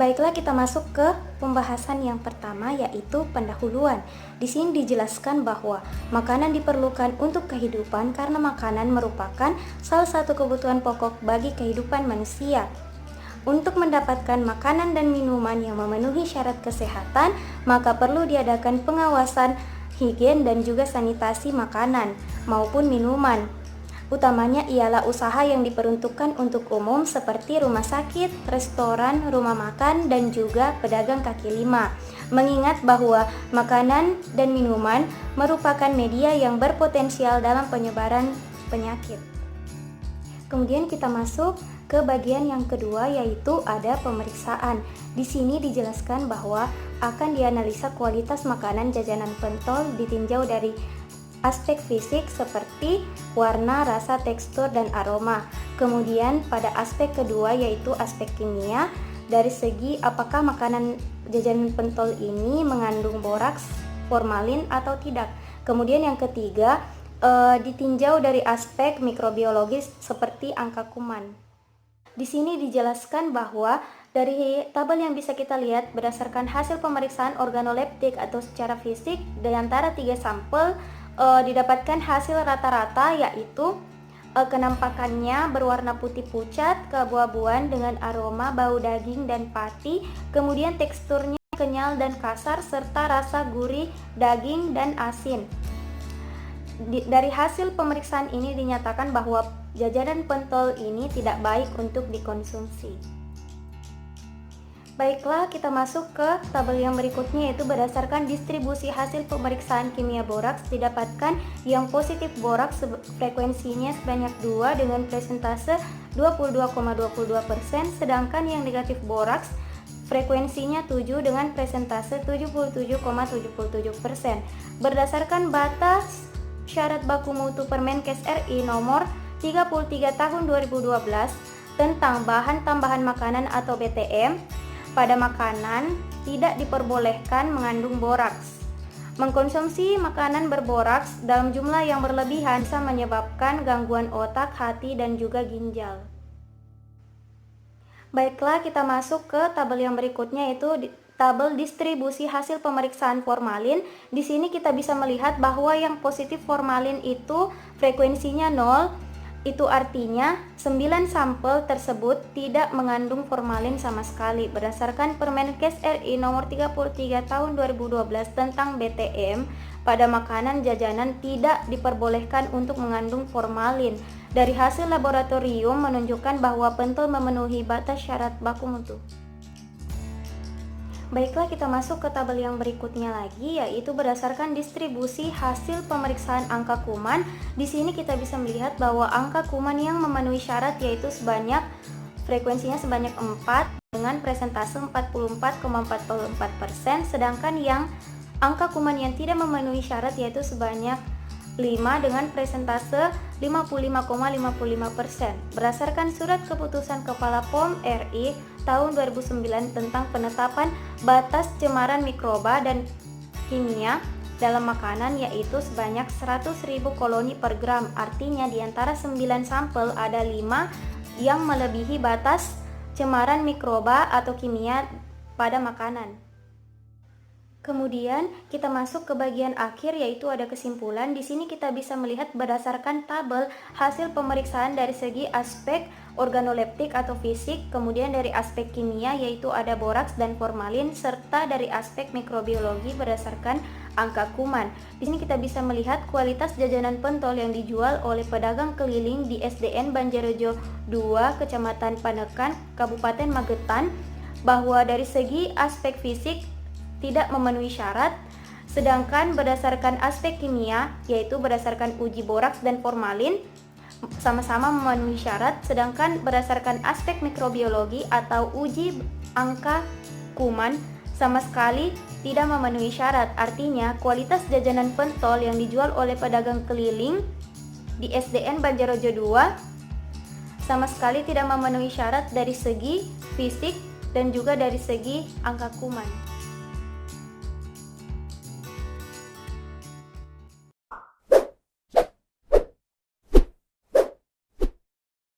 Baiklah, kita masuk ke pembahasan yang pertama, yaitu pendahuluan. Di sini dijelaskan bahwa makanan diperlukan untuk kehidupan karena makanan merupakan salah satu kebutuhan pokok bagi kehidupan manusia. Untuk mendapatkan makanan dan minuman yang memenuhi syarat kesehatan, maka perlu diadakan pengawasan higien dan juga sanitasi makanan maupun minuman. Utamanya ialah usaha yang diperuntukkan untuk umum seperti rumah sakit, restoran, rumah makan, dan juga pedagang kaki lima. Mengingat bahwa makanan dan minuman merupakan media yang berpotensial dalam penyebaran penyakit. Kemudian kita masuk ke bagian yang kedua, yaitu ada pemeriksaan. Di sini dijelaskan bahwa akan dianalisa kualitas makanan jajanan pentol ditinjau dari aspek fisik seperti warna, rasa, tekstur, dan aroma. Kemudian pada aspek kedua yaitu aspek kimia, dari segi apakah makanan jajanan pentol ini mengandung boraks, formalin atau tidak. Kemudian yang ketiga ditinjau dari aspek mikrobiologis seperti angka kuman. Di sini dijelaskan bahwa dari tabel yang bisa kita lihat berdasarkan hasil pemeriksaan organoleptik atau secara fisik dari antara 3 sampel didapatkan hasil rata-rata, yaitu kenampakannya berwarna putih pucat, keabu-abuan dengan aroma bau daging dan pati, kemudian teksturnya kenyal dan kasar serta rasa gurih daging dan asin. Dari hasil pemeriksaan ini dinyatakan bahwa jajanan pentol ini tidak baik untuk dikonsumsi. Baiklah, kita masuk ke tabel yang berikutnya, yaitu berdasarkan distribusi hasil pemeriksaan kimia boraks didapatkan yang positif boraks frekuensinya sebanyak 2 dengan presentase 22,22%, sedangkan yang negatif boraks frekuensinya 7 dengan presentase 77,77%. Berdasarkan batas syarat baku mutu Permenkes RI nomor 33 tahun 2012 tentang bahan tambahan makanan atau BTM, pada makanan tidak diperbolehkan mengandung boraks. Mengkonsumsi makanan berboraks dalam jumlah yang berlebihan bisa menyebabkan gangguan otak, hati, dan juga ginjal. Baiklah, kita masuk ke tabel yang berikutnya, yaitu tabel distribusi hasil pemeriksaan formalin. Di sini kita bisa melihat bahwa yang positif formalin itu frekuensinya 0. Itu artinya 9 sampel tersebut tidak mengandung formalin sama sekali. Berdasarkan Permenkes RI nomor 33 tahun 2012 tentang BTM, pada makanan jajanan tidak diperbolehkan untuk mengandung formalin. Dari hasil laboratorium menunjukkan bahwa pentol memenuhi batas syarat baku mutu. Baiklah, kita masuk ke tabel yang berikutnya lagi, yaitu berdasarkan distribusi hasil pemeriksaan angka kuman. Di sini kita bisa melihat bahwa angka kuman yang memenuhi syarat yaitu frekuensinya sebanyak 4 dengan presentase 44,44%, sedangkan yang angka kuman yang tidak memenuhi syarat yaitu sebanyak 5 dengan presentase 55,55%. Berdasarkan surat keputusan Kepala POM RI tahun 2009 tentang penetapan batas cemaran mikroba dan kimia dalam makanan, yaitu sebanyak 100.000 koloni per gram. Artinya di antara 9 sampel ada 5 yang melebihi batas cemaran mikroba atau kimia pada makanan. Kemudian kita masuk ke bagian akhir, yaitu ada kesimpulan. Di sini kita bisa melihat berdasarkan tabel hasil pemeriksaan dari segi aspek organoleptik atau fisik, kemudian dari aspek kimia yaitu ada boraks dan formalin, serta dari aspek mikrobiologi berdasarkan angka kuman. Di sini kita bisa melihat kualitas jajanan pentol yang dijual oleh pedagang keliling di SDN Banjarejo 2, Kecamatan Panekan, Kabupaten Magetan, bahwa dari segi aspek fisik tidak memenuhi syarat, sedangkan berdasarkan aspek kimia yaitu berdasarkan uji boraks dan formalin sama-sama memenuhi syarat, sedangkan berdasarkan aspek mikrobiologi atau uji angka kuman sama sekali tidak memenuhi syarat. Artinya kualitas jajanan pentol yang dijual oleh pedagang keliling di SDN Banjarejo 2 sama sekali tidak memenuhi syarat dari segi fisik dan juga dari segi angka kuman.